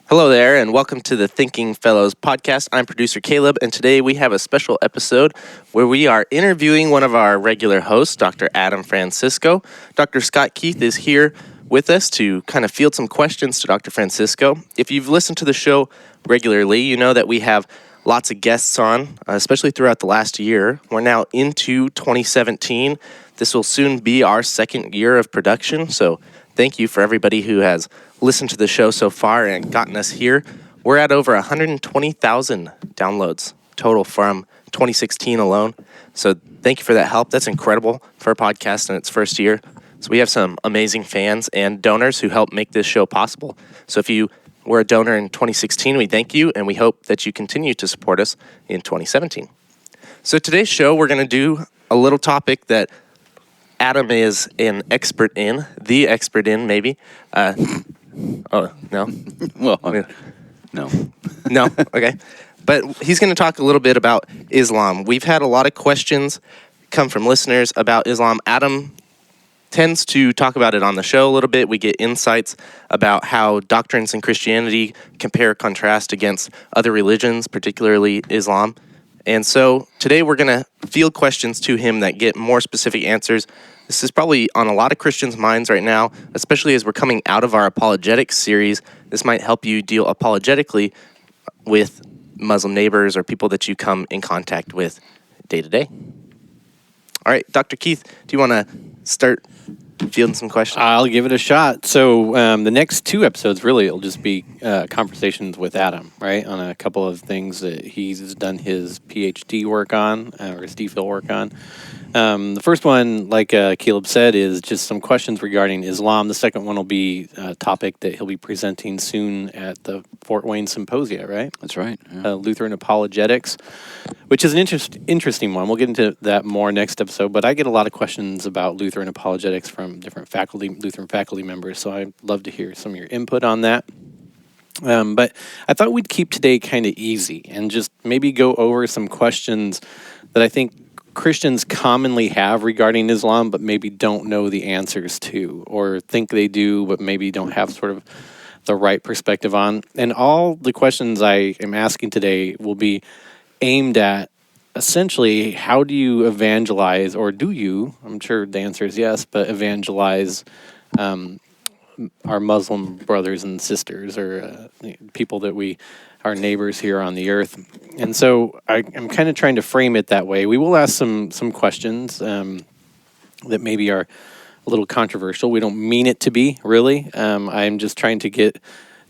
Hello there, and welcome to the Thinking Fellows podcast. I'm producer Caleb, and today we have a special episode where we are interviewing one of our regular hosts, Dr. Adam Francisco. Dr. Scott Keith is here with us to kind of field some questions to Dr. Francisco. If you've listened to the show regularly, you know that we have lots of guests on, especially throughout the last year. We're now into 2017. This will soon be our second year of production, so thank you for everybody who has listened to the show so far and gotten us here. We're at over 120,000 downloads total from 2016 alone. So thank you for that help. That's incredible for a podcast in its first year. So we have some amazing fans and donors who help make this show possible. So if you were a donor in 2016, we thank you, and we hope that you continue to support us in 2017. So today's show, we're going to do a little topic that Adam is an expert in, the expert in, maybe. Oh, no? Well, no. No? Okay. But he's going to talk a little bit about Islam. We've had a lot of questions come from listeners about Islam. Adam tends to talk about it on the show a little bit. We get insights about how doctrines in Christianity compare, contrast against other religions, particularly Islam. And so today we're going to field questions to him that get more specific answers. This is probably on a lot of Christians' minds right now, especially as we're coming out of our apologetics series. This might help you deal apologetically with Muslim neighbors or people that you come in contact with day to day. All right, Dr. Keith, do you want to start fielding some questions? I'll give it a shot. So the next two episodes really will just be conversations with Adam, right, on a couple of things that he's done his PhD work on or his DPhil work on. The first one, like Caleb said, is just some questions regarding Islam. The second one will be a topic that he'll be presenting soon at the Fort Wayne Symposia, right? That's right. Yeah. Lutheran Apologetics, which is an interesting one. We'll get into that more next episode, but I get a lot of questions about Lutheran Apologetics from different Lutheran faculty members, so I'd love to hear some of your input on that. But I thought we'd keep today kind of easy and just maybe go over some questions that I think Christians commonly have regarding Islam, but maybe don't know the answers to, or think they do, but maybe don't have sort of the right perspective on. And all the questions I am asking today will be aimed at essentially how do you evangelize, or do you, I'm sure the answer is yes, but evangelize our Muslim brothers and sisters, or people that our neighbors here on the earth. And so I'm kind of trying to frame it that way. We will ask some questions that maybe are a little controversial. We don't mean it to be, really. I'm just trying to get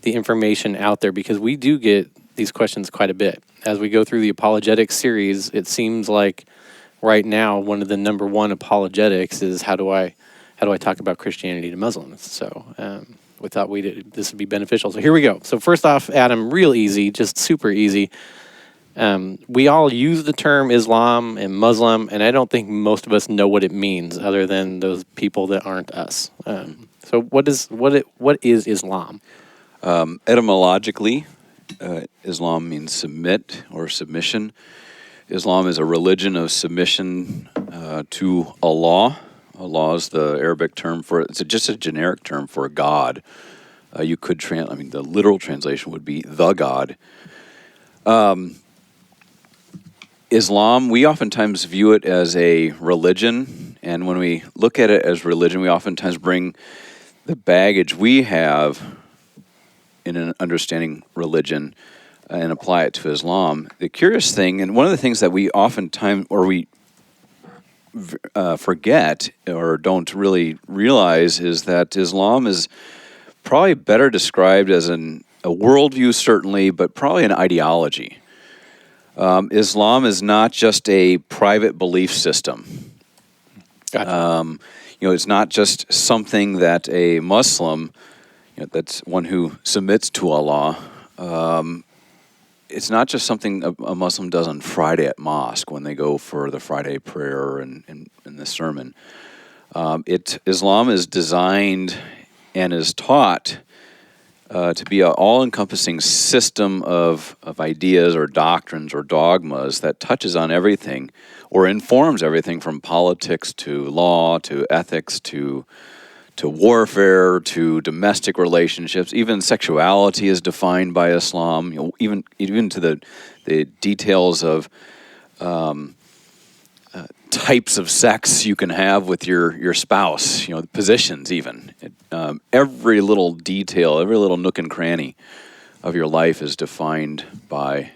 the information out there because we do get these questions quite a bit. As we go through the apologetics series, it seems like right now one of the number one apologetics is how do I talk about Christianity to Muslims? So we thought this would be beneficial. So here we go. So first off, Adam, real easy, just super easy. We all use the term Islam and Muslim, and I don't think most of us know what it means other than those people that aren't us. So what is Islam? Etymologically, Islam means submit or submission. Islam is a religion of submission to Allah. Allah is the Arabic term for it. It's just a generic term for a God. You could the literal translation would be the God. Islam, we oftentimes view it as a religion, and when we look at it as religion, we oftentimes bring the baggage we have in an understanding religion and apply it to Islam. The curious thing, and one of the things that we oftentimes, or we forget or don't really realize, is that Islam is probably better described as a worldview, certainly, but probably an ideology. Islam is not just a private belief system. Gotcha. It's not just something that a Muslim, that's one who submits to Allah. It's not just something a Muslim does on Friday at mosque when they go for the Friday prayer and the sermon. Islam is designed and is taught to be an all-encompassing system of ideas or doctrines or dogmas that touches on everything or informs everything from politics to law to ethics to warfare, to domestic relationships. Even sexuality is defined by Islam. Even to the details of types of sex you can have with your spouse. Positions even. Every little detail, every little nook and cranny of your life is defined by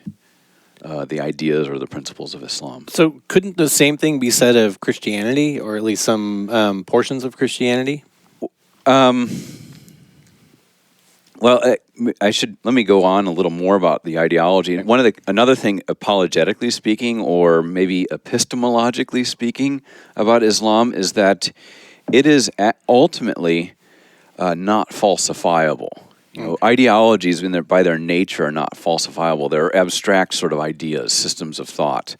the ideas or the principles of Islam. So couldn't the same thing be said of Christianity, or at least some portions of Christianity? Well, let me go on a little more about the ideology. Another thing, apologetically speaking, or maybe epistemologically speaking, about Islam is that it is ultimately not falsifiable. Ideologies, by their nature, are not falsifiable. They're abstract sort of ideas, systems of thought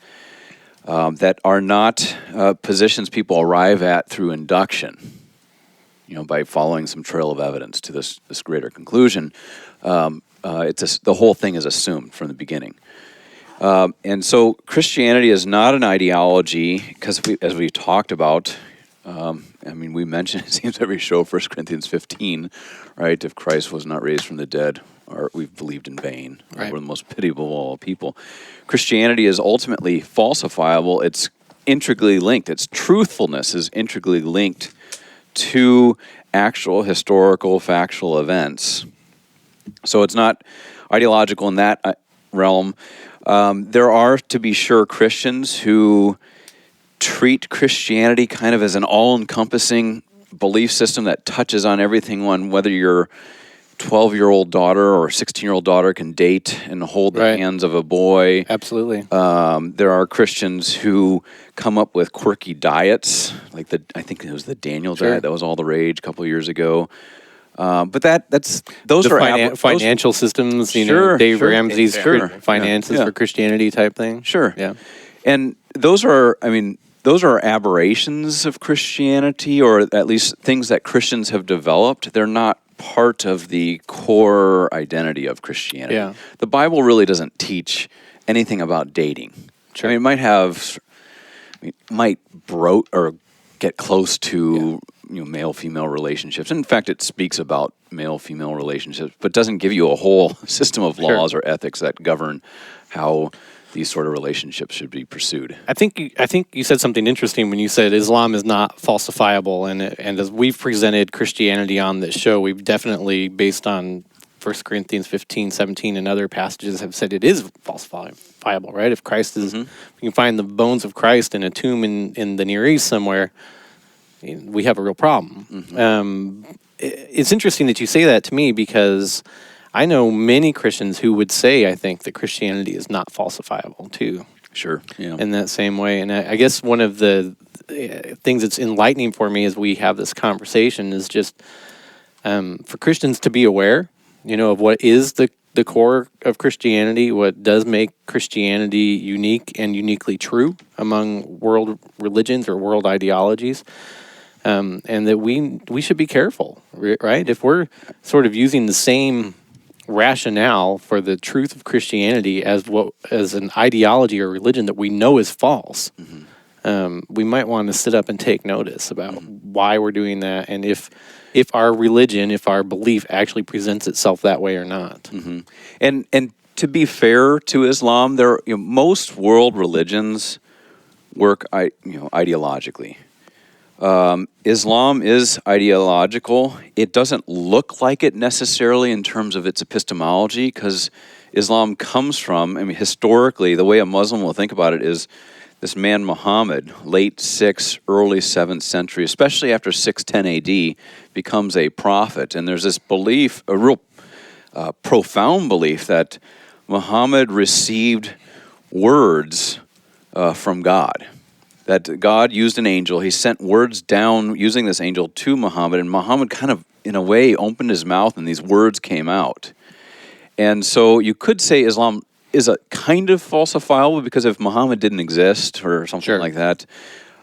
that are not positions people arrive at through induction. By following some trail of evidence to this greater conclusion. The whole thing is assumed from the beginning. And so Christianity is not an ideology, because as we've talked about, we mention, it seems every show, 1 Corinthians 15, right? If Christ was not raised from the dead, or we've believed in vain. Right. We're the most pitiable of all people. Christianity is ultimately falsifiable. It's integrally linked. Its truthfulness is integrally linked to actual historical, factual events. So it's not ideological in that realm. There are, to be sure, Christians who treat Christianity kind of as an all-encompassing belief system that touches on everything, whether your 12-year-old daughter or 16-year-old daughter can date and hold the hands of a boy. Absolutely. There are Christians who come up with quirky diets, like I think it was the Daniel diet that was all the rage a couple of years ago. But those are financial systems. Dave Ramsey's finances for Christianity type thing. Sure. Yeah. And those are aberrations of Christianity, or at least things that Christians have developed. They're not part of the core identity of Christianity. Yeah. The Bible really doesn't teach anything about dating. Sure. It might or get close to male-female relationships. In fact, it speaks about male-female relationships, but doesn't give you a whole system of laws or ethics that govern how these sort of relationships should be pursued. I think you said something interesting when you said Islam is not falsifiable, and as we've presented Christianity on this show, we've definitely, based on 1 Corinthians 15, 17, and other passages, have said it is falsifiable, right? If Christ is, you can find the bones of Christ in a tomb in the Near East somewhere, we have a real problem. It's interesting that you say that to me, because I know many Christians who would say, I think, that Christianity is not falsifiable, too. Sure, yeah. In that same way. And I guess one of the things that's enlightening for me as we have this conversation is just for Christians to be aware, of what is the core of Christianity, what does make Christianity unique and uniquely true among world religions or world ideologies. And that we should be careful, right? If we're sort of using the same rationale for the truth of Christianity as an ideology or religion that we know is false, we might want to sit up and take notice about why we're doing that, and if our religion, if our belief actually presents itself that way or not. And to be fair to Islam, most world religions work ideologically. Islam is ideological. It doesn't look like it necessarily in terms of its epistemology, because Islam comes from, historically, the way a Muslim will think about it is this man Muhammad, late 6th, early 7th century, especially after 610 AD, becomes a prophet. And there's this belief, a real profound belief, that Muhammad received words from God. That God used an angel. He sent words down using this angel to Muhammad, and Muhammad kind of, in a way, opened his mouth and these words came out. And so you could say Islam is a kind of falsifiable, because if Muhammad didn't exist or something like that,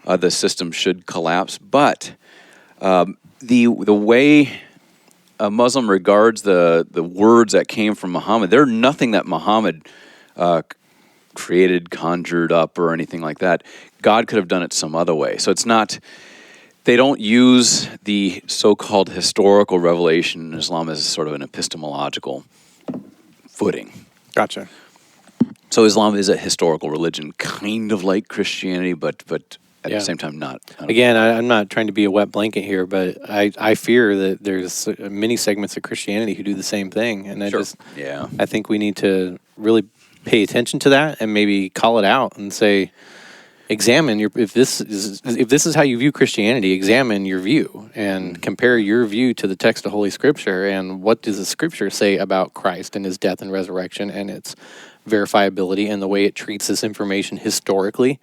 the system should collapse. But the way a Muslim regards the words that came from Muhammad, they're nothing that Muhammad created, conjured up, or anything like that. God could have done it some other way. So it's not They don't use the so-called historical revelation in Islam as sort of an epistemological footing. Gotcha. So Islam is a historical religion, kind of like Christianity, but at the same time not. Again, I'm not trying to be a wet blanket here, but I fear that there's many segments of Christianity who do the same thing, and I think we need to really pay attention to that and maybe call it out and say, examine if this is how you view Christianity, examine your view and compare your view to the text of Holy Scripture, and what does the Scripture say about Christ and his death and resurrection and its verifiability and the way it treats this information historically,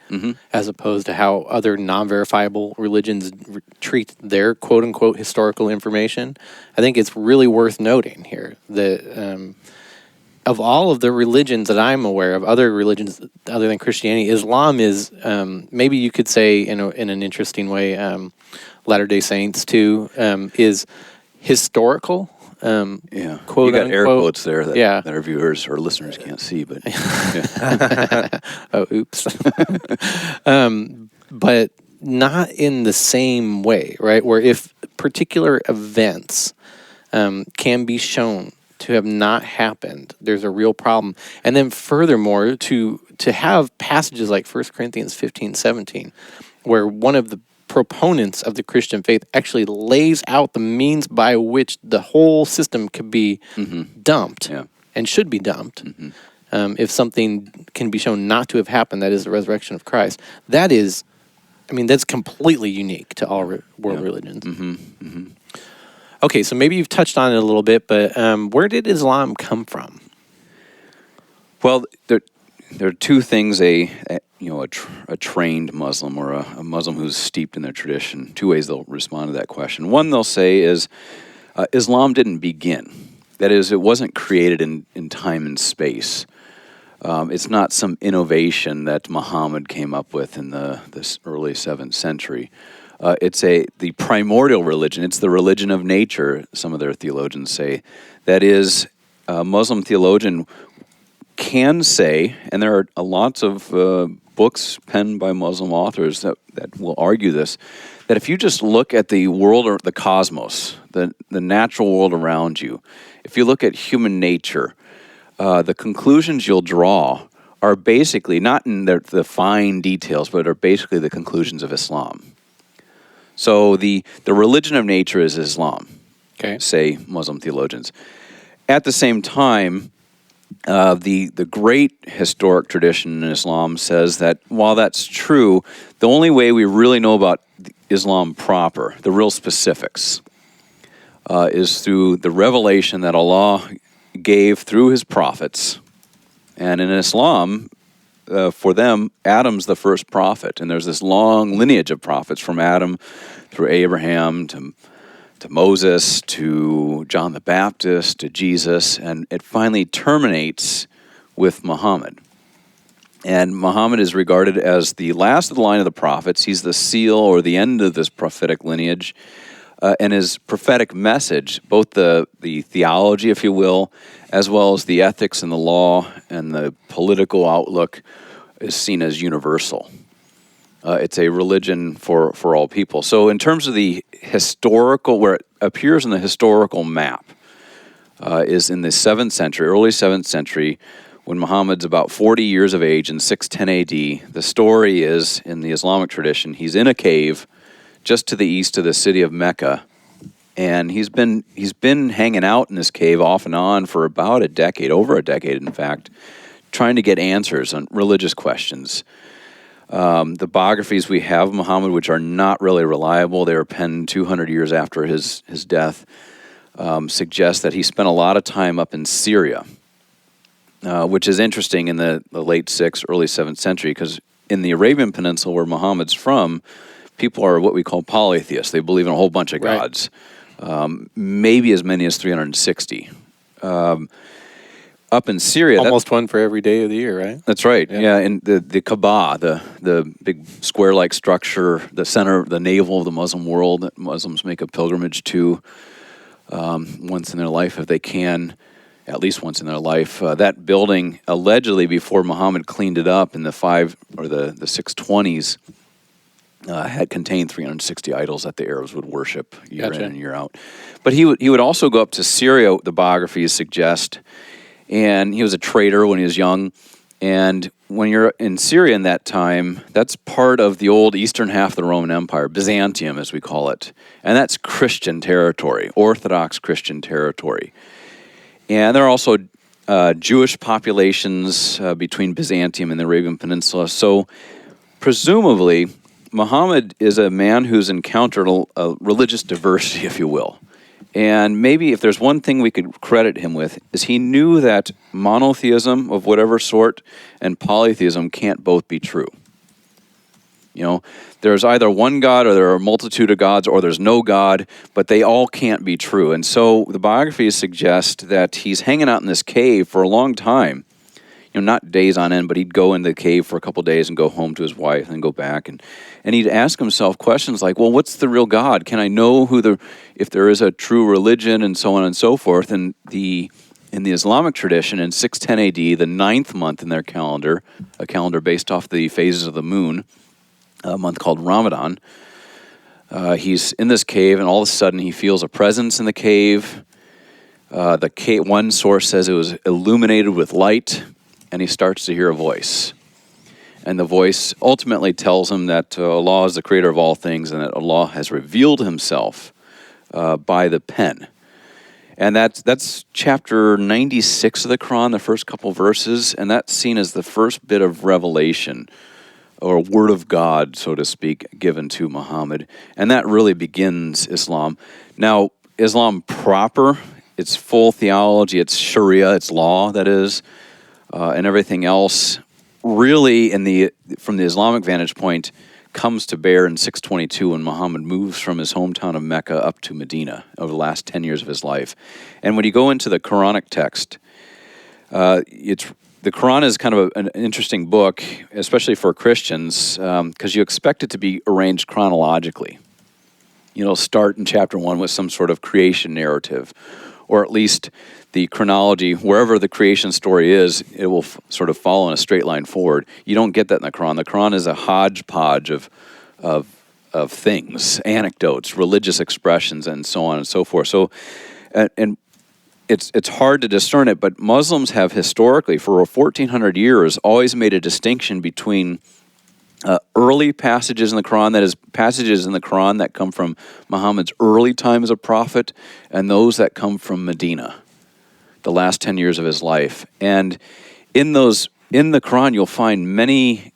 as opposed to how other non-verifiable religions treat their quote-unquote historical information. I think it's really worth noting here that of all of the religions that I'm aware of, other religions other than Christianity, Islam is, maybe you could say in an interesting way, Latter-day Saints too, is historical. Quote, you got air quotes there that our viewers or listeners can't see, but oh, oops. But not in the same way, right? Where if particular events can be shown to have not happened, there's a real problem. And then furthermore, to have passages like 1 Corinthians 15:17, where one of the proponents of the Christian faith actually lays out the means by which the whole system could be dumped and should be dumped. If something can be shown not to have happened, that is the resurrection of Christ. That is, that's completely unique to all world religions. Okay, so maybe you've touched on it a little bit, but where did Islam come from? Well, there are two things a trained Muslim or a Muslim who's steeped in their tradition. Two ways they'll respond to that question. One they'll say is Islam didn't begin. That is, it wasn't created in time and space. It's not some innovation that Muhammad came up with in this early 7th century. It's the primordial religion. It's the religion of nature, some of their theologians say. That is, a Muslim theologian can say, and there are lots of books penned by Muslim authors that will argue this, that if you just look at the world or the cosmos, the natural world around you, if you look at human nature, the conclusions you'll draw are basically, not in the fine details, but are basically the conclusions of Islam. So the religion of nature is Islam, say Muslim theologians. At the same time, the great historic tradition in Islam says that while that's true, the only way we really know about Islam proper, the real specifics, is through the revelation that Allah gave through his prophets. And in Islam, for them, Adam's the first prophet, and there's this long lineage of prophets from Adam through Abraham to Moses to John the Baptist to Jesus, and it finally terminates with Muhammad. And Muhammad is regarded as the last of the line of the prophets. He's the seal or the end of this prophetic lineage, and his prophetic message, both the theology, if you will, as well as the ethics and the law and the political outlook, is seen as universal. It's a religion for all people. So in terms of the historical, where it appears in the historical map, is in the 7th century, early 7th century, when Muhammad's about 40 years of age in 610 AD. The story is, in the Islamic tradition, he's in a cave just to the east of the city of Mecca, and he's been hanging out in this cave off and on for about a decade, over a decade in fact, trying to get answers on religious questions. The biographies we have of Muhammad, which are not really reliable, they were penned 200 years after his death, suggest that he spent a lot of time up in Syria, which is interesting in the late 6th, early 7th century, because in the Arabian Peninsula, where Muhammad's from, people are what we call polytheists. They believe in a whole bunch of gods, maybe as many as 360. Up in Syria, almost one for every day of the year, right? That's right. Yeah, and the Kaaba, the big square-like structure, the center, the navel of the Muslim world that Muslims make a pilgrimage to once in their life if they can, at least once in their life. That building, allegedly before Muhammad cleaned it up in the 620s, had contained 360 idols that the Arabs would worship year Gotcha. in and year out. But he would also go up to Syria, the biographies suggest, and he was a trader when he was young. And when you're in Syria in that time, that's part of the old eastern half of the Roman Empire, Byzantium as we call it. And that's Christian territory, Orthodox Christian territory. And there are also Jewish populations between Byzantium and the Arabian Peninsula. So presumably, Muhammad is a man who's encountered a religious diversity, if you will. And maybe if there's one thing we could credit him with, is he knew that monotheism of whatever sort and polytheism can't both be true. You know, there's either one God or there are a multitude of gods or there's no God, but they all can't be true. And so the biographies suggest that he's hanging out in this cave for a long time. You know, not days on end, but he'd go in the cave for a couple days and go home to his wife and go back. And he'd ask himself questions like, well, what's the real God? Can I know if there is a true religion, and so on and so forth? And in the Islamic tradition, in 610 AD, the 9th month in their calendar, a calendar based off the phases of the moon, a month called Ramadan, he's in this cave, and all of a sudden he feels a presence in the cave. One source says it was illuminated with light, and he starts to hear a voice. And the voice ultimately tells him that Allah is the creator of all things and that Allah has revealed himself by the pen. And that's chapter 96 of the Quran, the first couple verses, and that's seen as the first bit of revelation, or word of God, so to speak, given to Muhammad. And that really begins Islam. Now, Islam proper, its full theology, its Sharia, its law, that is, and everything else, really, from the Islamic vantage point, comes to bear in 622 when Muhammad moves from his hometown of Mecca up to Medina over the last 10 years of his life. And when you go into the Quranic text, the Quran is kind of an interesting book, especially for Christians, because you expect it to be arranged chronologically. You know, start in chapter 1 with some sort of creation narrative, or at least the chronology, wherever the creation story is, it will sort of follow in a straight line forward. You don't get that in the Quran. The Quran is a hodgepodge of things, anecdotes, religious expressions, and so on and so forth. So, and it's hard to discern it, but Muslims have historically, for 1,400 years, always made a distinction between early passages in the Quran, that is, passages in the Quran that come from Muhammad's early time as a prophet, and those that come from Medina, the last 10 years of his life. And in the Quran, you'll find many,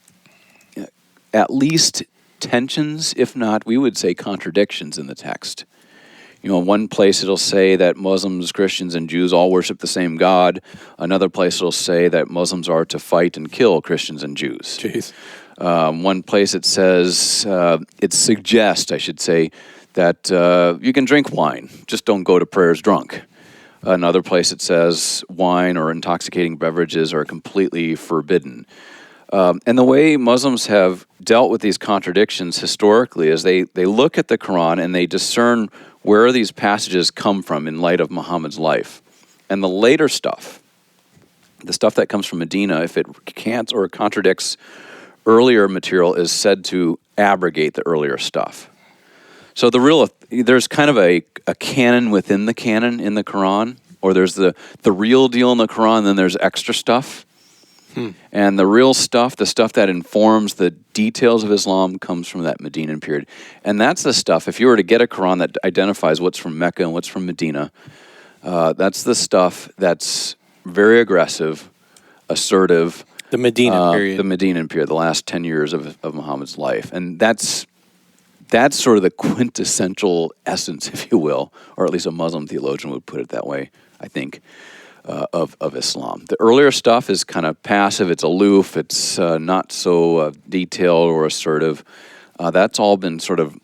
at least tensions, if not, we would say, contradictions in the text. You know, one place it'll say that Muslims, Christians, and Jews all worship the same God. Another place it'll say that Muslims are to fight and kill Christians and Jews. Jeez. One place it says, it suggests, I should say, that you can drink wine, just don't go to prayers drunk. Another place it says wine or intoxicating beverages are completely forbidden. And the way Muslims have dealt with these contradictions historically is they look at the Quran and they discern where these passages come from in light of Muhammad's life. And the later stuff, the stuff that comes from Medina, if it can't or contradicts earlier material, is said to abrogate the earlier stuff. So there's kind of a canon within the canon in the Quran, or there's the real deal in the Quran, and then there's extra stuff. And the real stuff, the stuff that informs the details of Islam, comes from that Medinan period. And that's the stuff, if you were to get a Quran that identifies what's from Mecca and what's from Medina, that's the stuff that's very aggressive, assertive. The Medina period. The Medinan period, the last 10 years of Muhammad's life. And that's sort of the quintessential essence, if you will, or at least a Muslim theologian would put it that way, I think, of Islam. The earlier stuff is kind of passive, it's aloof, it's not so detailed or assertive. That's all been sort of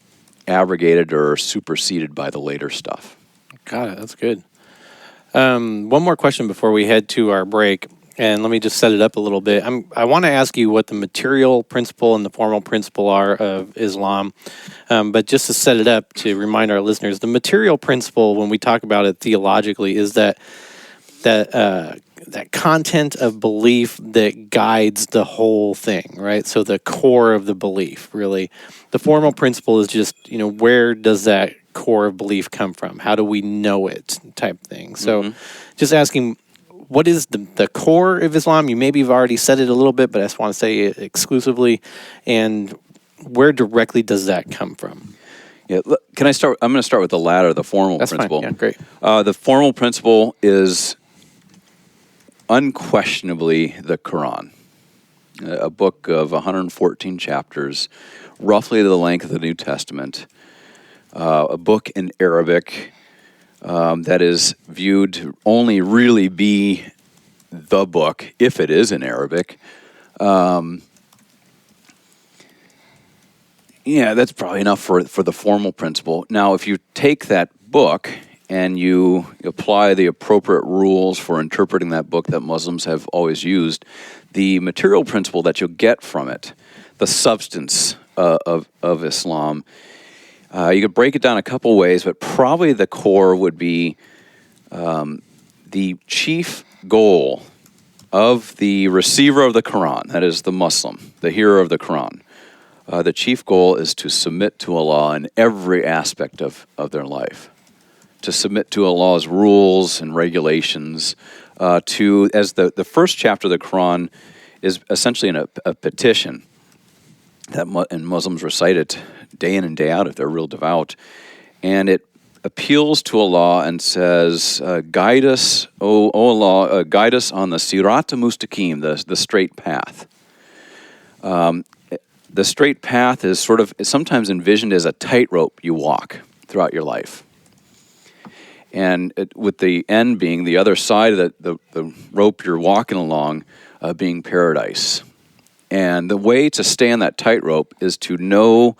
abrogated or superseded by the later stuff. Got it. That's good. One more question before we head to our break, and let me just set it up a little bit. I want to ask you what the material principle and the formal principle are of Islam, but just to set it up to remind our listeners, the material principle, when we talk about it theologically, is that that content of belief that guides the whole thing, right? So the core of the belief, really. The formal principle is just, where does that core of belief come from? How do we know it type thing? So just asking, what is the core of Islam? Maybe you've already said it a little bit, but I just want to say it exclusively. And where directly does that come from? Yeah, can I start? I'm going to start with the latter, the formal principle. Fine. Yeah, great. The formal principle is unquestionably the Quran, a book of 114 chapters, roughly the length of the New Testament, a book in Arabic that is viewed to only really be the book, if it is in Arabic. Yeah, that's probably enough for the formal principle. Now, if you take that book and you apply the appropriate rules for interpreting that book that Muslims have always used, the material principle that you'll get from it, the substance of Islam, you could break it down a couple ways, but probably the core would be the chief goal of the receiver of the Quran, that is the Muslim, the hearer of the Quran. The chief goal is to submit to Allah in every aspect of their life, to submit to Allah's rules and regulations, as the first chapter of the Quran is essentially a petition that and Muslims recite it day in and day out if they're real devout, and it appeals to Allah and says, "Guide us, O Allah, guide us on the Sirat al-Mustaqim, the straight path." The straight path is sometimes envisioned as a tightrope you walk throughout your life. And with the end being the other side of the rope you're walking along being paradise. And the way to stay on that tightrope is to know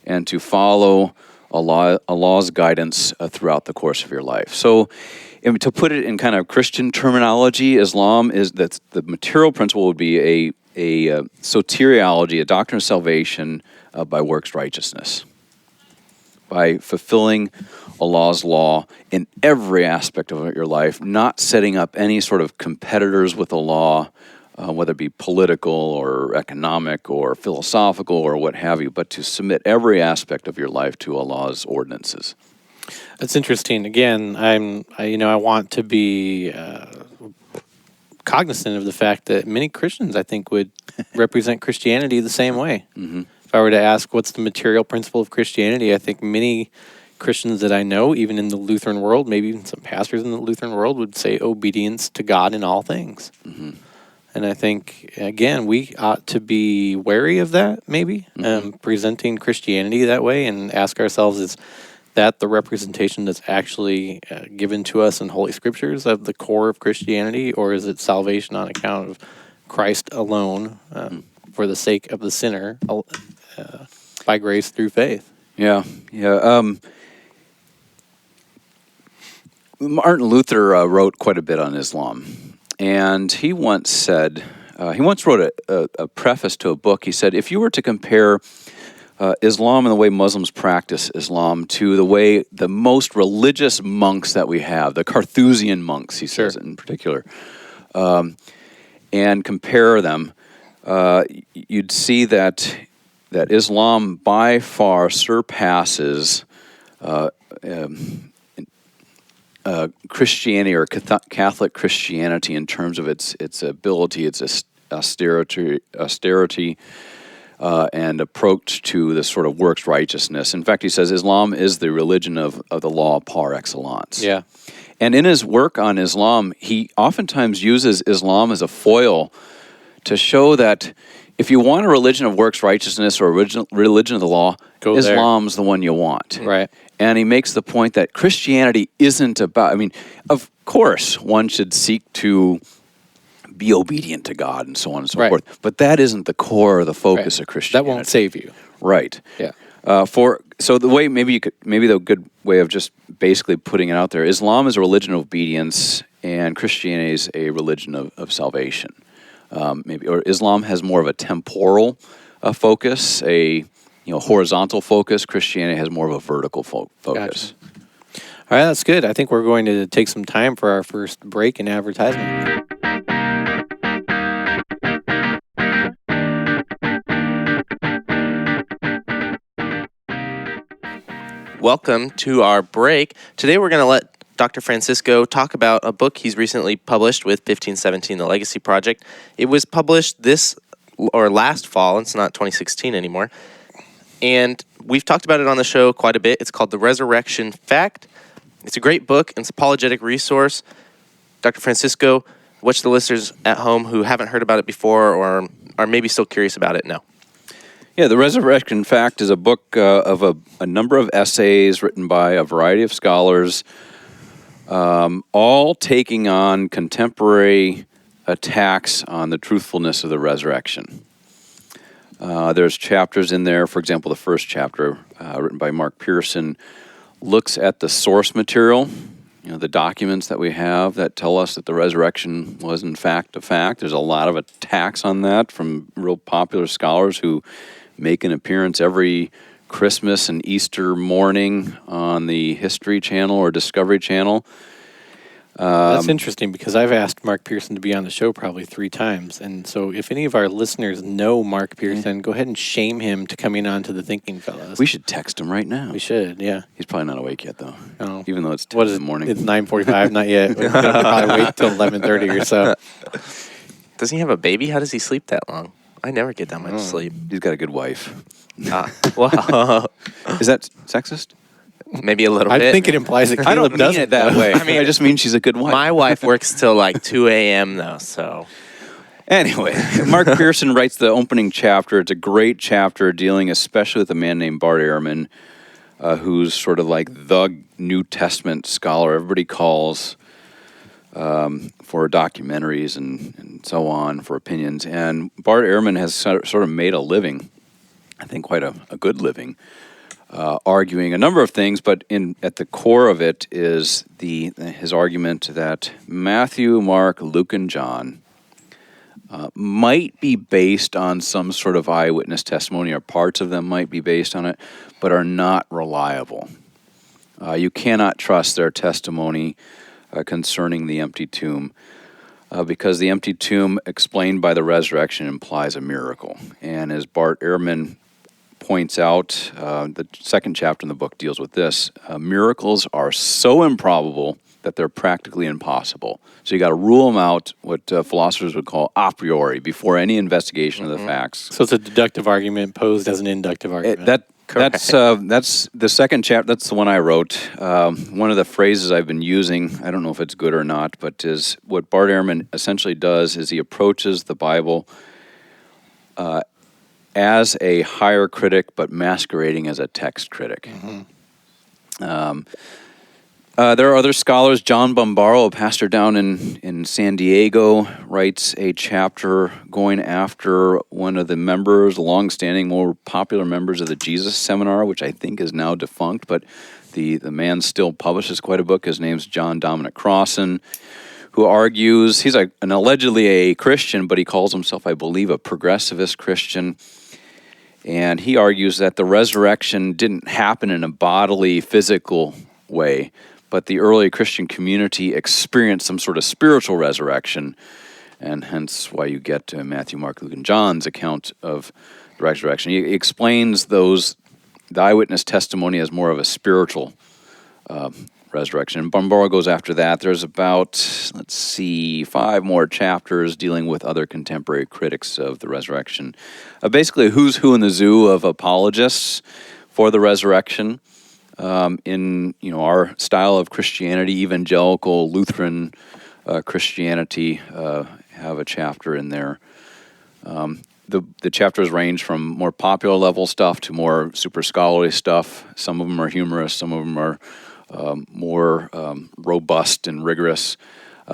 and to follow Allah's guidance throughout the course of your life. So to put it in kind of Christian terminology, Islam is that the material principle would be a soteriology, a doctrine of salvation by works righteousness, by fulfilling Allah's law in every aspect of your life, not setting up any sort of competitors with the law, whether it be political or economic or philosophical or what have you, but to submit every aspect of your life to Allah's ordinances. That's interesting. Again, I want to be cognizant of the fact that many Christians, I think, would represent Christianity the same way. Mm-hmm. If I were to ask what's the material principle of Christianity, I think many Christians that I know, even in the Lutheran world, maybe even some pastors in the Lutheran world, would say obedience to God in all things. Mm-hmm. And I think, again, we ought to be wary of that, maybe, presenting Christianity that way, and ask ourselves, is that the representation that's actually given to us in Holy Scriptures of the core of Christianity, or is it salvation on account of Christ alone for the sake of the sinner by grace through faith? Yeah. Martin Luther wrote quite a bit on Islam, and he once wrote a preface to a book. He said, if you were to compare Islam and the way Muslims practice Islam to the way the most religious monks that we have, the Carthusian monks, he says in particular, and compare them, you'd see that Islam by far surpasses Christianity or Catholic Christianity in terms of its ability, its austerity. And approach to this sort of works righteousness. In fact, he says Islam is the religion of the law par excellence. Yeah. And in his work on Islam, he oftentimes uses Islam as a foil to show that if you want a religion of works righteousness or a religion of the law, Islam's the one you want. Right. And he makes the point that Christianity isn't about, of course, one should seek to be obedient to God and so on and so forth. But that isn't the core or the focus of Christianity. That won't save you. Right. Yeah. So the way maybe the good way of just basically putting it out there, Islam is a religion of obedience and Christianity is a religion of salvation. Or Islam has more of a temporal focus, a horizontal focus. Christianity has more of a vertical focus. Gotcha. All right, that's good. I think we're going to take some time for our first break in advertisement. welcome to our break. Today we're going to let Dr. Francisco talk about a book he's recently published with 1517, The Legacy Project. It was published last fall. It's not 2016 anymore. And we've talked about it on the show quite a bit. It's called The Resurrection Fact. It's a great book. It's a apologetic resource. Dr. Francisco, what's the listeners at home who haven't heard about it before or are maybe still curious about it know? Yeah, The Resurrection Fact is a book of a number of essays written by a variety of scholars, all taking on contemporary attacks on the truthfulness of the resurrection. There's chapters in there. For example, the first chapter, written by Mark Pearson, looks at the source material, the documents that we have that tell us that the resurrection was in fact a fact. There's a lot of attacks on that from real popular scholars who make an appearance every Christmas and Easter morning on the History Channel or Discovery Channel. That's interesting because I've asked Mark Pearson to be on the show probably 3 times. And so if any of our listeners know Mark Pearson, go ahead and shame him to coming on to the Thinking Fellows. We should text him right now. We should, yeah. He's probably not awake yet, though. Oh. Even though it's 10 in the morning. It's 9:45, not yet. We're going to probably wait till 11:30 or so. Doesn't he have a baby? How does he sleep that long? I never get that much sleep. He's got a good wife. Well, Is that sexist? maybe a little I bit. think it implies that I don't Caleb mean doesn't. it that way. I just mean she's a good wife. My wife works till like 2 a.m. though, so. Anyway, Mark Pearson writes the opening chapter. It's a great chapter dealing especially with a man named Bart Ehrman, who's sort of like the New Testament scholar everybody calls for documentaries and so on, for opinions. And Bart Ehrman has sort of made a living, I think quite a good living, arguing a number of things, but at the core of it is his argument that Matthew, Mark, Luke, and John might be based on some sort of eyewitness testimony, or parts of them might be based on it, but are not reliable. You cannot trust their testimony concerning the empty tomb, because the empty tomb explained by the resurrection implies a miracle. And as Bart Ehrman points out, the second chapter in the book deals with this. Miracles are so improbable that they're practically impossible. So you got to rule them out, what philosophers would call a priori, before any investigation of the facts. So it's a deductive argument posed as an inductive argument. That's the second chapter. That's the one I wrote. One of the phrases I've been using, I don't know if it's good or not, but is what Bart Ehrman essentially does is he approaches the Bible as a higher critic, but masquerading as a text critic. Mm-hmm. There are other scholars. John Bombaro, a pastor down in San Diego, writes a chapter going after one of the members, long-standing, more popular members of the Jesus Seminar, which I think is now defunct, but the man still publishes quite a book. His name's John Dominic Crossan, who argues, he's an allegedly a Christian, but he calls himself, I believe, a progressivist Christian. And he argues that the resurrection didn't happen in a bodily, physical way, but the early Christian community experienced some sort of spiritual resurrection, and hence why you get Matthew, Mark, Luke, and John's account of the resurrection. He explains the eyewitness testimony as more of a spiritual resurrection. And Bombaro goes after that. There's about, 5 more chapters dealing with other contemporary critics of the resurrection. Basically, a who's who in the zoo of apologists for the resurrection. In our style of Christianity, evangelical, Lutheran Christianity, have a chapter in there. The chapters range from more popular level stuff to more super scholarly stuff. Some of them are humorous, some of them are more robust and rigorous.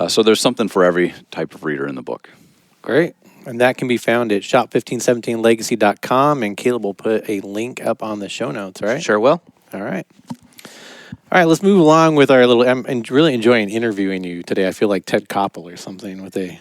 So there's something for every type of reader in the book. Great. And that can be found at shop1517legacy.com, and Caleb will put a link up on the show notes, right? Sure will. All right. All right, let's move along with our little... I'm really enjoying interviewing you today. I feel like Ted Koppel or something with a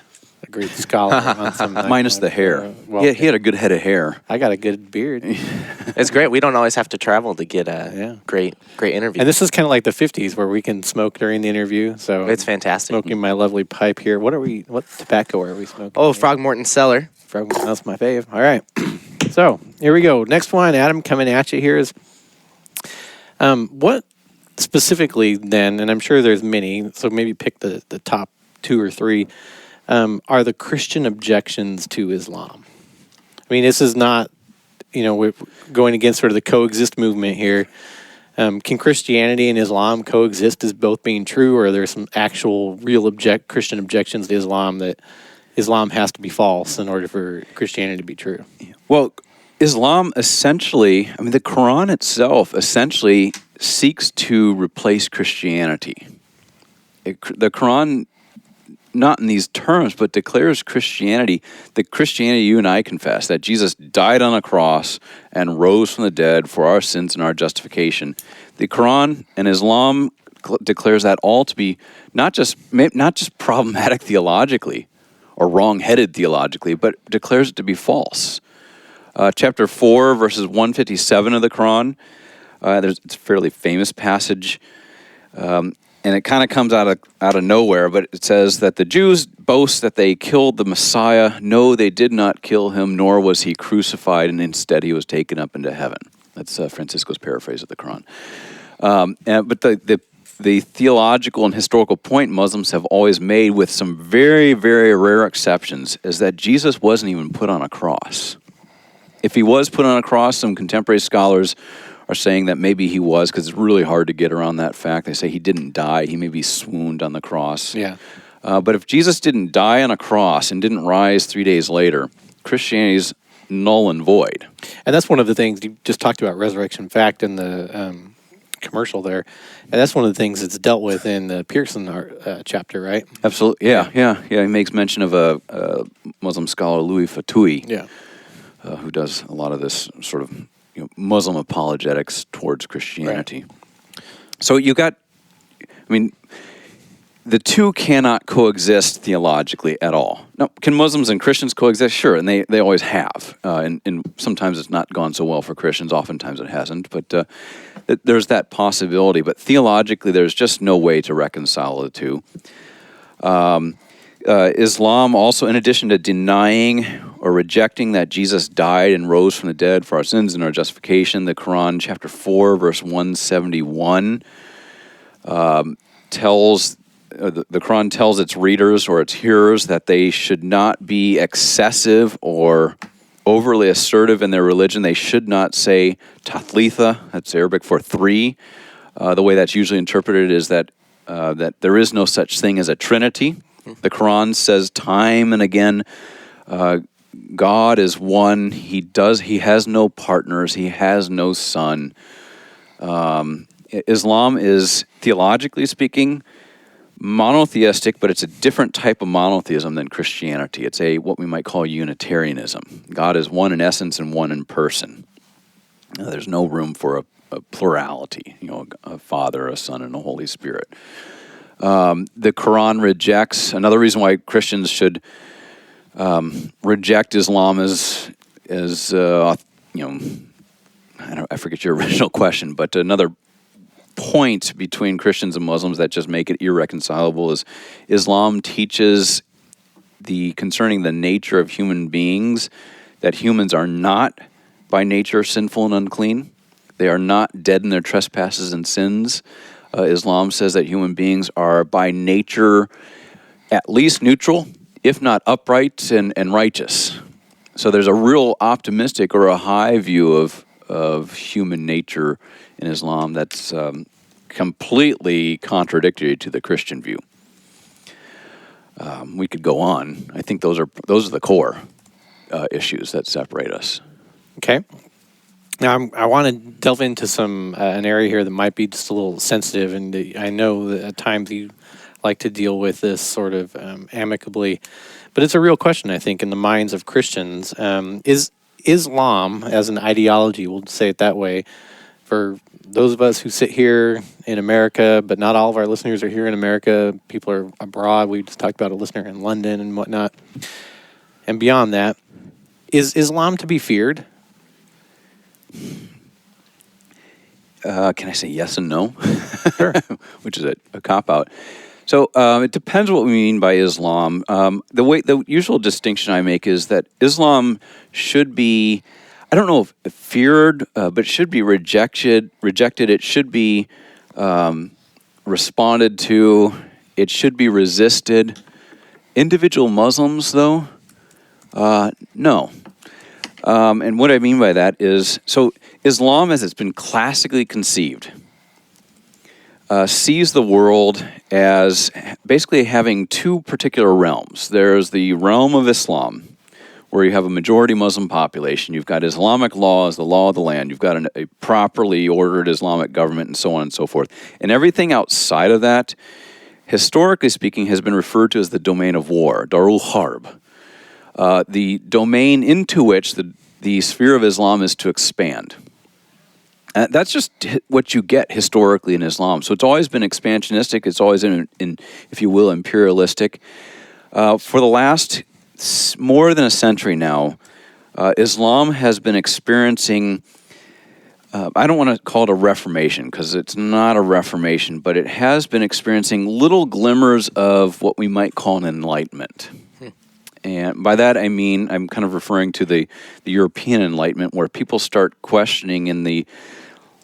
great scholar on some... Minus the hair. He had a good head of hair. I got a good beard. It's great. We don't always have to travel to get a great interview. And this is kind of like the 50s where we can smoke during the interview. So it's fantastic. Smoking my lovely pipe here. What tobacco are we smoking? Oh, Frogmorton Cellar. That's my fave. All right. So here we go. Next one, Adam, coming at you here is What specifically then, and I'm sure there's many, so maybe pick the top two or three, are the Christian objections to Islam? I mean, this is not, we're going against sort of the coexist movement here. Can Christianity and Islam coexist as both being true, or are there some actual real Christian objections to Islam that Islam has to be false in order for Christianity to be true? Well, Islam essentially, the Quran itself essentially seeks to replace Christianity. The Quran, not in these terms, but declares Christianity, the Christianity you and I confess, that Jesus died on a cross and rose from the dead for our sins and our justification. The Quran and Islam declares that all to be not just problematic theologically or wrong-headed theologically, but declares it to be false. Chapter 4, verses 157 of the Quran, it's a fairly famous passage, and it kind of comes out of nowhere, but it says that the Jews boast that they killed the Messiah. No, they did not kill him, nor was he crucified, and instead he was taken up into heaven. That's Francisco's paraphrase of the Quran. But the theological and historical point Muslims have always made, with some very, very rare exceptions, is that Jesus wasn't even put on a cross. If he was put on a cross, some contemporary scholars are saying that maybe he was, because it's really hard to get around that fact. They say he didn't die. He maybe swooned on the cross. Yeah. But if Jesus didn't die on a cross and didn't rise 3 days later, Christianity's null and void. And that's one of the things you just talked about, resurrection fact in the commercial there. And that's one of the things that's dealt with in the Pearson chapter, right? Absolutely. Yeah. He makes mention of a Muslim scholar, Louis Fatui, who does a lot of this sort of Muslim apologetics towards Christianity. Right. So you got, the two cannot coexist theologically at all. Now, can Muslims and Christians coexist? Sure, and they always have. And sometimes it's not gone so well for Christians. Oftentimes it hasn't. But there's that possibility. But theologically, there's just no way to reconcile the two. Islam also, in addition to denying or rejecting that Jesus died and rose from the dead for our sins and our justification, the Quran, chapter 4, verse 171, tells... the Quran tells its readers or its hearers that they should not be excessive or overly assertive in their religion. They should not say tathlitha, that's Arabic for three. The way that's usually interpreted is that there is no such thing as a trinity. The Quran says time and again, God is one. He has no partners. He has no son. Islam is, theologically speaking, monotheistic, but it's a different type of monotheism than Christianity. It's what we might call Unitarianism. God is one in essence and one in person. There's no room for a plurality, a Father, a Son, and a Holy Spirit. The Quran rejects, another reason why Christians should reject Islam I forget your original question, but another point between Christians and Muslims that just make it irreconcilable is Islam teaches concerning the nature of human beings, that humans are not by nature sinful and unclean. They are not dead in their trespasses and sins. Islam says that human beings are by nature at least neutral, if not upright and righteous. So there's a real optimistic or a high view of human nature in Islam that's completely contradictory to the Christian view. We could go on. I think those are the core issues that separate us. Okay. Now I want to delve into an area here that might be just a little sensitive, and I know that at times you like to deal with this sort of amicably, but it's a real question, I think, in the minds of Christians. Is Islam as an ideology, we'll say it that way, for those of us who sit here in America, but not all of our listeners are here in America, people are abroad. We just talked about a listener in London and whatnot. And beyond that, is Islam to be feared? Can I say yes and no? Sure. Which is a cop-out. So it depends what we mean by Islam. The usual distinction I make is that Islam should be, I don't know if feared, but it should be rejected. It should be responded to. It should be resisted. Individual Muslims, though, no. And what I mean by that is, so Islam, as it's been classically conceived, sees the world as basically having two particular realms. There's the realm of Islam, where you have a majority Muslim population. You've got Islamic law as the law of the land. You've got a properly ordered Islamic government, and so on and so forth. And everything outside of that, historically speaking, has been referred to as the domain of war, Darul Harb. The domain into which the sphere of Islam is to expand. That's just what you get historically in Islam. So it's always been expansionistic. It's always in if you will, imperialistic. For the last more than a century now, Islam has been experiencing, I don't want to call it a reformation because it's not a reformation, but it has been experiencing little glimmers of what we might call an enlightenment. And by that I mean, I'm kind of referring to the European Enlightenment, where people start questioning in the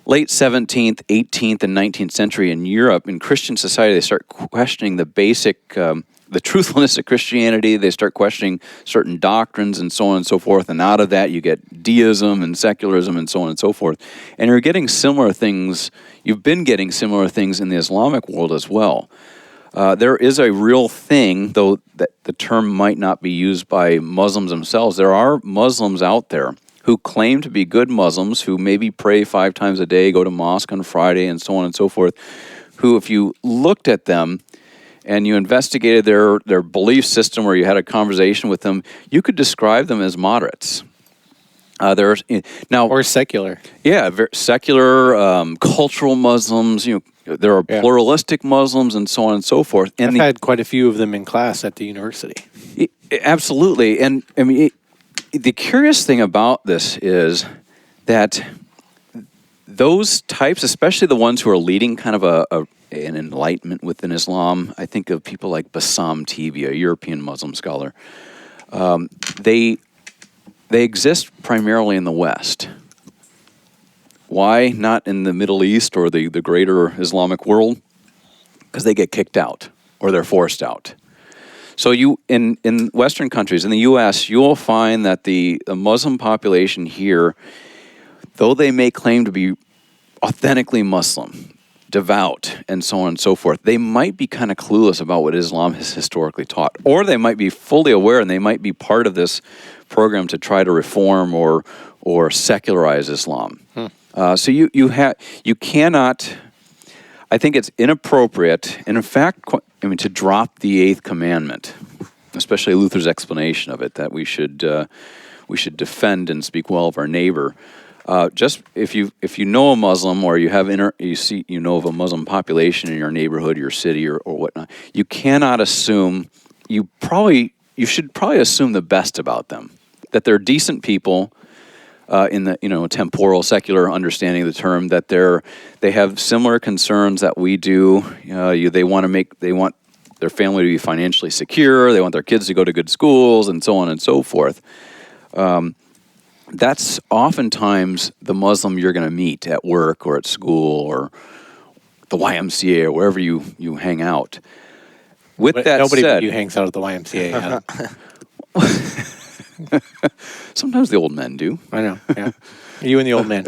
late 17th, 18th, and 19th century in Europe, in Christian society, they start questioning the basic, the truthfulness of Christianity. They start questioning certain doctrines and so on and so forth. And out of that, you get deism and secularism and so on and so forth. And you're getting similar things. You've been getting similar things in the Islamic world as well. There is a real thing, though that the term might not be used by Muslims themselves. There are Muslims out there who claim to be good Muslims, who maybe pray 5 times a day, go to mosque on Friday, and so on and so forth, who, if you looked at them and you investigated their belief system, or you had a conversation with them, you could describe them as moderates. There's now, or secular. Yeah, secular, cultural Muslims. There are pluralistic Muslims, and so on and so forth. And I've had quite a few of them in class at the university. Absolutely, and I mean, the curious thing about this is that those types, especially the ones who are leading kind of an enlightenment within Islam, I think of people like Bassam Tibi, a European Muslim scholar. They exist primarily in the West. Why not in the Middle East or the greater Islamic world? Because they get kicked out or they're forced out. So in Western countries, in the U.S., you will find that the Muslim population here, though they may claim to be authentically Muslim, devout, and so on and so forth, they might be kind of clueless about what Islam has historically taught. Or they might be fully aware, and they might be part of this program to try to reform or secularize Islam. So you cannot. I think it's inappropriate, and in fact, to drop the 8th commandment, especially Luther's explanation of it, that we should defend and speak well of our neighbor. Just if you know a Muslim, or you have you know of a Muslim population in your neighborhood, your city, or whatnot, you cannot assume. You should probably assume the best about them, that they're decent people. In the temporal secular understanding of the term, that they have similar concerns that we do. They want their family to be financially secure. They want their kids to go to good schools, and so on and so forth. That's oftentimes the Muslim you're going to meet at work or at school or the YMCA or wherever you hang out. With that nobody said, but you hangs out at the YMCA. Sometimes the old men do. I know. Yeah, you and the old man.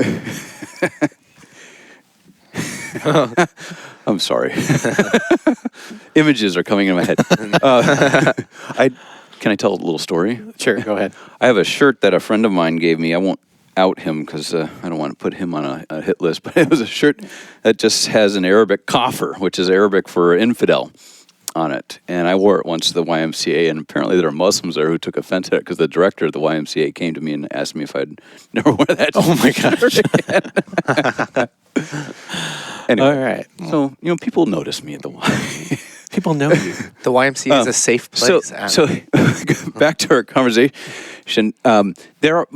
I'm sorry. Images are coming in my head. Can I tell a little story? Sure, go ahead. I have a shirt that a friend of mine gave me. I won't out him because I don't want to put him on a hit list, but it was a shirt that just has an Arabic kafir, which is Arabic for infidel, on it. And I wore it once to the YMCA, and apparently there are Muslims there who took offense at it because the director of the YMCA came to me and asked me if I'd never wear that Oh my gosh. Anyway, all right. So, people notice me at the Y. People know you. The YMCA is a safe place. So back to our conversation. There are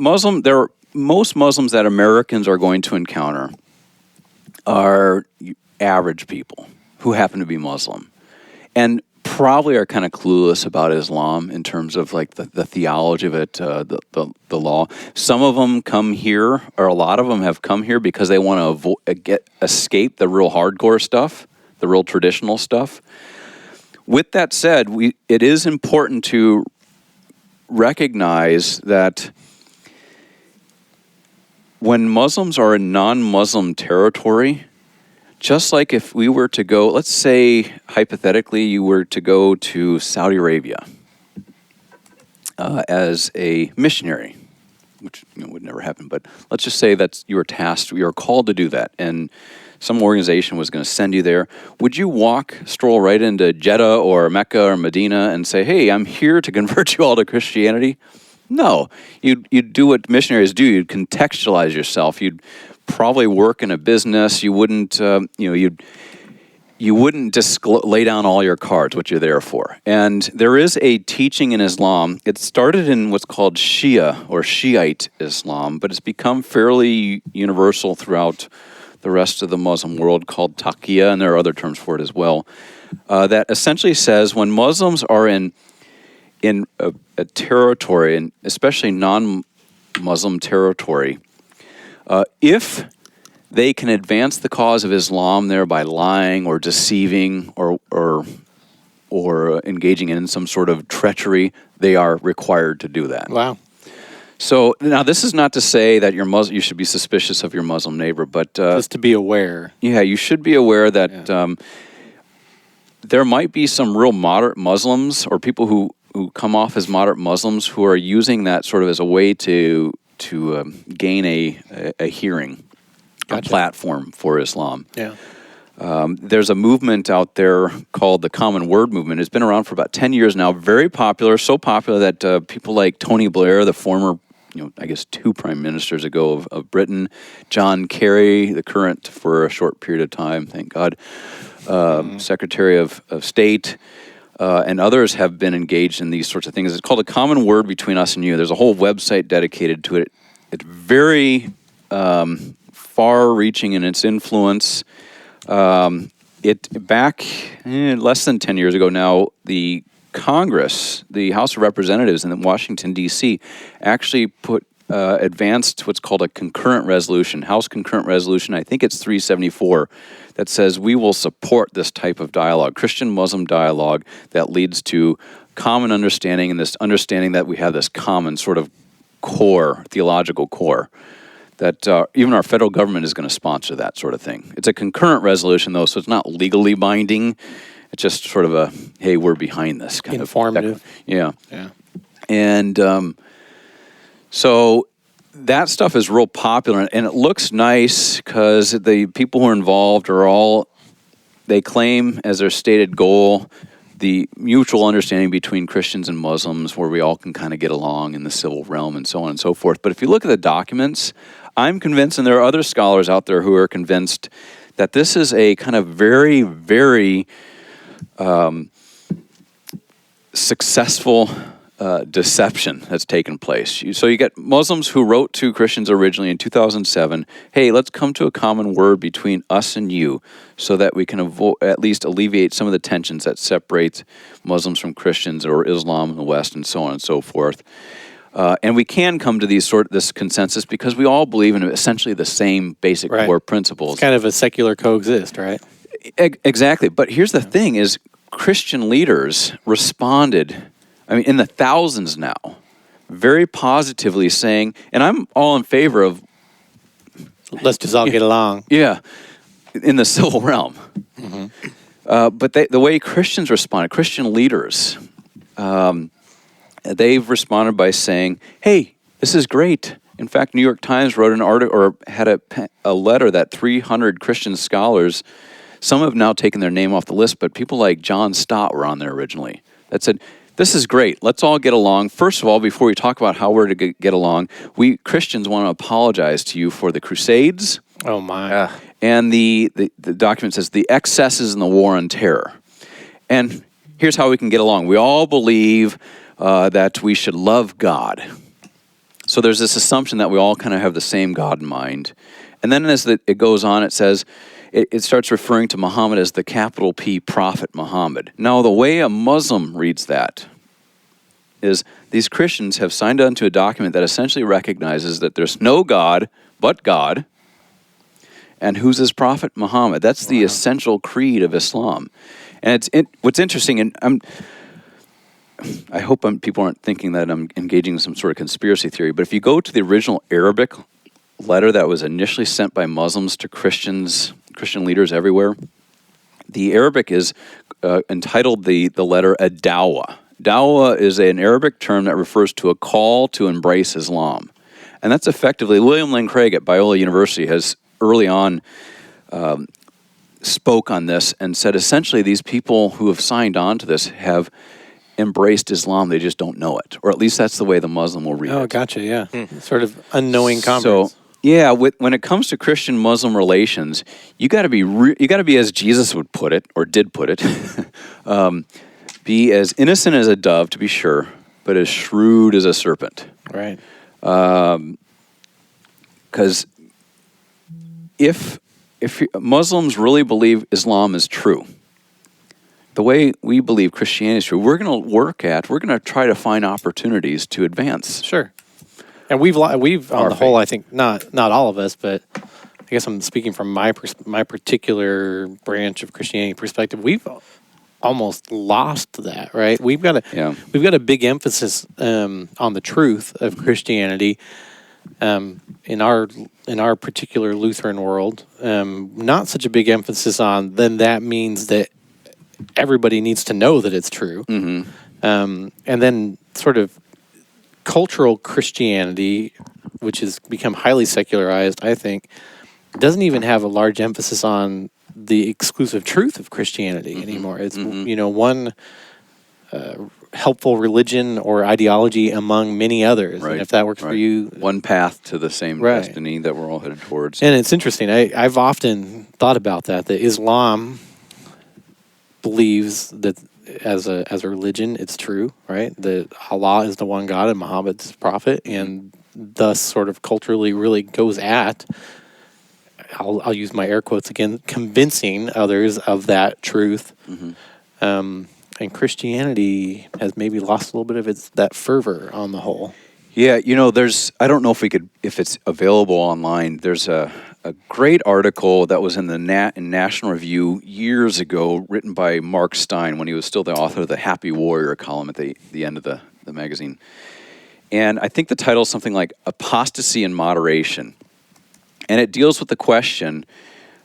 most Muslims that Americans are going to encounter are average people who happen to be Muslim. And probably are kind of clueless about Islam in terms of like the theology of it, the law. Some of them come here, or a lot of them have come here because they want to escape the real hardcore stuff, the real traditional stuff. With that said, it is important to recognize that when Muslims are in non-Muslim territory, just like if we were to go, let's say, hypothetically, you were to go to Saudi Arabia as a missionary, which would never happen, but let's just say that you were tasked, you were called to do that, and some organization was going to send you there. Would you stroll right into Jeddah or Mecca or Medina and say, hey, I'm here to convert you all to Christianity? No. You'd do what missionaries do. You'd contextualize yourself. You'd probably work in a business. You wouldn't, you wouldn't just lay down all your cards, what you're there for. And there is a teaching in Islam. It started in what's called Shia or Shiite Islam, but it's become fairly universal throughout the rest of the Muslim world, called taqiyya, and there are other terms for it as well, that essentially says when Muslims are in a territory, and especially non-Muslim territory, if they can advance the cause of Islam there by lying or deceiving or engaging in some sort of treachery, they are required to do that. Wow. So now this is not to say that you should be suspicious of your Muslim neighbor, but just to be aware. Yeah, you should be aware that there might be some real moderate Muslims or people who come off as moderate Muslims who are using that sort of as a way to gain a hearing, a platform for Islam. Yeah. There's a movement out there called the Common Word Movement. It's been around for about 10 years now. Very popular, so popular that people like Tony Blair, the former, I guess 2 prime ministers ago of Britain, John Kerry, the current for a short period of time, thank God, Secretary of State, and others have been engaged in these sorts of things. It's called a Common Word Between Us and You. There's a whole website dedicated to it. It's very far-reaching in its influence. Back less than 10 years ago now, the Congress, the House of Representatives in Washington, D.C., actually advanced what's called a concurrent resolution, House concurrent resolution, I think it's 374, that says we will support this type of dialogue, Christian-Muslim dialogue that leads to common understanding and this understanding that we have this common sort of core, theological core, that even our federal government is going to sponsor that sort of thing. It's a concurrent resolution, though, so it's not legally binding. It's just sort of a, hey, we're behind this kind informative. Yeah. And so that stuff is real popular, and it looks nice because the people who are involved they claim as their stated goal the mutual understanding between Christians and Muslims where we all can kind of get along in the civil realm and so on and so forth. But if you look at the documents, I'm convinced, and there are other scholars out there who are convinced, that this is a kind of very, very successful deception that's taken place. So you get Muslims who wrote to Christians originally in 2007, hey, let's come to a common word between us and you so that we can at least alleviate some of the tensions that separate Muslims from Christians or Islam in the West and so on and so forth. And we can come to this consensus because we all believe in essentially the same basic core principles. It's kind of a secular coexist, right? Exactly. But here's the thing is Christian leaders responded, in the thousands now, very positively saying, and I'm all in favor of... Let's just all get along. Yeah, in the civil realm. Mm-hmm. But the way Christians responded, Christian leaders, they've responded by saying, hey, this is great. In fact, New York Times wrote an article, or had a letter that 300 Christian scholars, some have now taken their name off the list, but people like John Stott were on there originally, that said, this is great. Let's all get along. First of all, before we talk about how we're to get along, we Christians want to apologize to you for the Crusades. Oh, my. And the document says the excesses in the war on terror. And here's how we can get along. We all believe that we should love God. So there's this assumption that we all kind of have the same God in mind. And then as it goes on, it says, it starts referring to Muhammad as the capital P Prophet Muhammad. Now, the way a Muslim reads that is these Christians have signed on to a document that essentially recognizes that there's no God but God, and who's his prophet? Muhammad. That's the essential creed of Islam. And what's interesting, and I hope people aren't thinking that I'm engaging in some sort of conspiracy theory, but if you go to the original Arabic letter that was initially sent by Muslims to Christian leaders everywhere, the Arabic is entitled the letter a dawah. Dawah is an Arabic term that refers to a call to embrace Islam. And that's effectively, William Lane Craig at Biola University has early on spoke on this and said essentially these people who have signed on to this have embraced Islam, they just don't know it. Or at least that's the way the Muslim will read it. Oh, gotcha, yeah. Sort of unknowing converts. So, yeah, when it comes to Christian-Muslim relations, you got to be as Jesus would put it, or did put it, be as innocent as a dove, to be sure, but as shrewd as a serpent. Right. Because if Muslims really believe Islam is true, the way we believe Christianity is true, we're going to try to find opportunities to advance. Sure. And we've on the whole, I think not all of us, but I guess I'm speaking from my particular branch of Christianity perspective. We've almost lost that, right? We've got a big emphasis on the truth of Christianity in our particular Lutheran world. Not such a big emphasis on then that means that everybody needs to know that it's true. Mm-hmm. And then sort of cultural Christianity, which has become highly secularized, I think, doesn't even have a large emphasis on the exclusive truth of Christianity anymore. It's one helpful religion or ideology among many others. Right. And if that works for you, one path to the same destiny that we're all headed towards. And it's interesting. I've often thought about that Islam believes that as a religion, it's true, right? That Allah is the one God and Muhammad's prophet, and thus sort of culturally really goes at, I'll use my air quotes again, convincing others of that truth. And Christianity has maybe lost a little bit of that fervor on the whole. Yeah, I don't know if it's available online. There's a great article that was in the National Review years ago, written by Mark Stein when he was still the author of the Happy Warrior column at the end of the magazine. And I think the title is something like Apostasy and Moderation. And it deals with the question,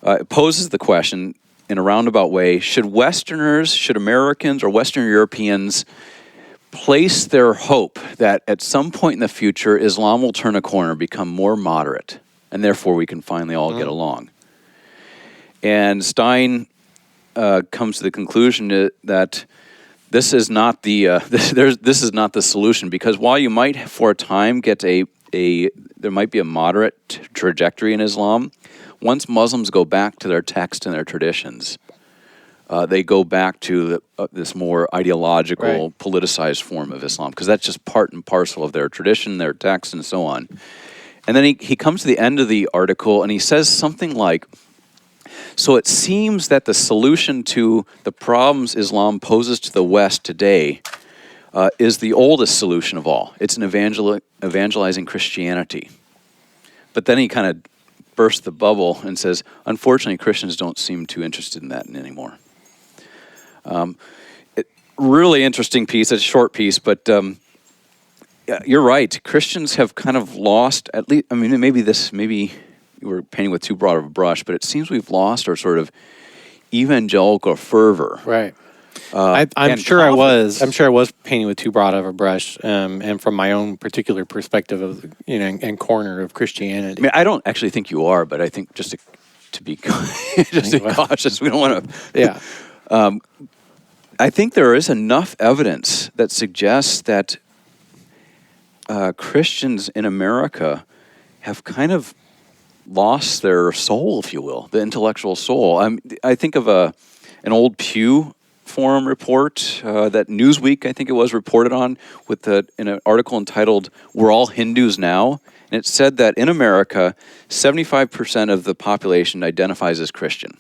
it poses the question in a roundabout way, should Americans or Western Europeans place their hope that at some point in the future Islam will turn a corner, become more moderate, and therefore we can finally all get along? And Stein comes to the conclusion that this is not the this is not the solution, because while you might for a time get there might be a moderate trajectory in Islam, once Muslims go back to their text and their traditions, they go back to this more ideological, politicized form of Islam, because that's just part and parcel of their tradition, their text, and so on. And then he comes to the end of the article, and he says something like, so it seems that the solution to the problems Islam poses to the West today is the oldest solution of all. It's an evangelizing Christianity. But then he kind of bursts the bubble and says, unfortunately, Christians don't seem too interested in that anymore. Really interesting piece. It's a short piece, but you're right. Christians have kind of lost, at least, I mean, maybe we're painting with too broad of a brush, but it seems we've lost our sort of evangelical fervor. Right. I'm sure I was painting with too broad of a brush, and from my own particular perspective of and corner of Christianity. I mean, I don't actually think you are, but I think just to be cautious, we don't want to. Yeah. I think there is enough evidence that suggests that Christians in America have kind of lost their soul, if you will, the intellectual soul. I think of an old Pew Forum report that Newsweek, I think it was, reported on in an article entitled "We're All Hindus Now," and it said that in America, 75% of the population identifies as Christian.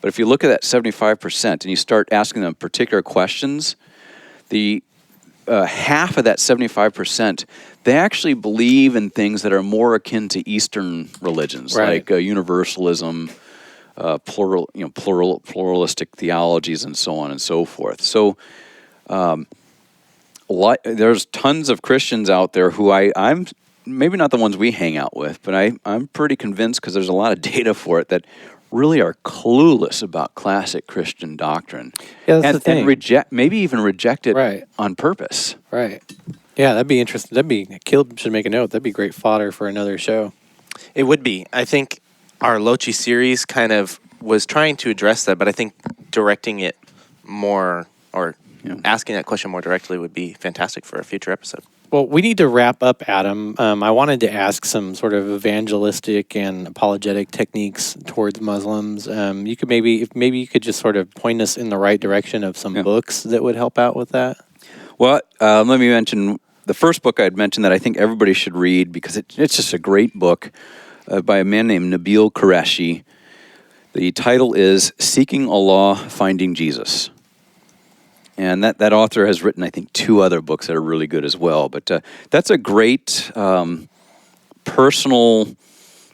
But if you look at that 75% and you start asking them particular questions, the half of that 75%, they actually believe in things that are more akin to Eastern religions, Right. like universalism, pluralistic theologies, and so on and so forth. So, there's tons of Christians out there who I'm maybe not the ones we hang out with, but I'm pretty convinced, because there's a lot of data for it, that really are clueless about classic Christian doctrine. Yeah, that's the thing. And maybe even reject it Right. on purpose. Right. Yeah, that'd be interesting. Caleb should make a note. That'd be great fodder for another show. It would be. I think our Lochi series kind of was trying to address that, but I think directing it more, or asking that question more directly, would be fantastic for a future episode. Well, we need to wrap up, Adam. I wanted to ask some sort of evangelistic and apologetic techniques towards Muslims. You could maybe you could just sort of point us in the right direction of some books that would help out with that. Well, let me mention the first book I'd mentioned that I think everybody should read, because it's just a great book by a man named Nabil Qureshi. The title is Seeking Allah, Finding Jesus. And that author has written, I think, 2 other books that are really good as well. But that's a great personal.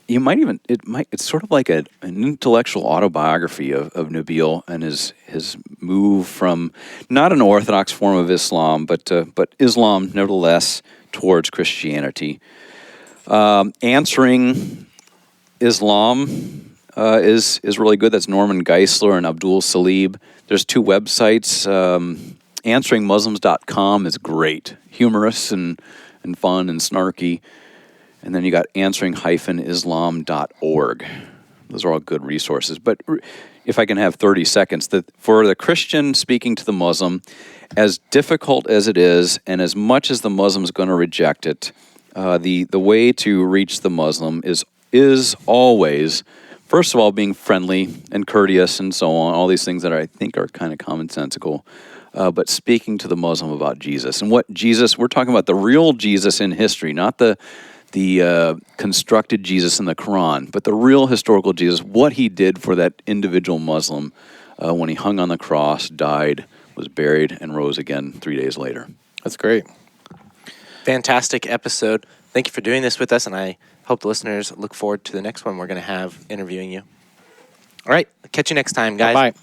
It's sort of like an intellectual autobiography of Nabil and his move from not an orthodox form of Islam, but Islam nevertheless towards Christianity. Answering Islam is really good. That's Norman Geisler and Abdul Salib. There's 2 websites. AnsweringMuslims.com is great, humorous and fun and snarky. And then you got answering-islam.org. Those are all good resources. But if I can have 30 seconds, for the Christian speaking to the Muslim, as difficult as it is, and as much as the Muslim's going to reject it, the way to reach the Muslim is always, first of all, being friendly and courteous and so on, all these things that I think are kind of commonsensical, but speaking to the Muslim about Jesus. And what Jesus, we're talking about the real Jesus in history, not the constructed Jesus in the Quran, but the real historical Jesus, what he did for that individual Muslim when he hung on the cross, died, was buried, and rose again 3 days later. That's great. Fantastic episode. Thank you for doing this with us, and I hope the listeners look forward to the next one we're going to have interviewing you. All right, catch you next time, guys. Bye.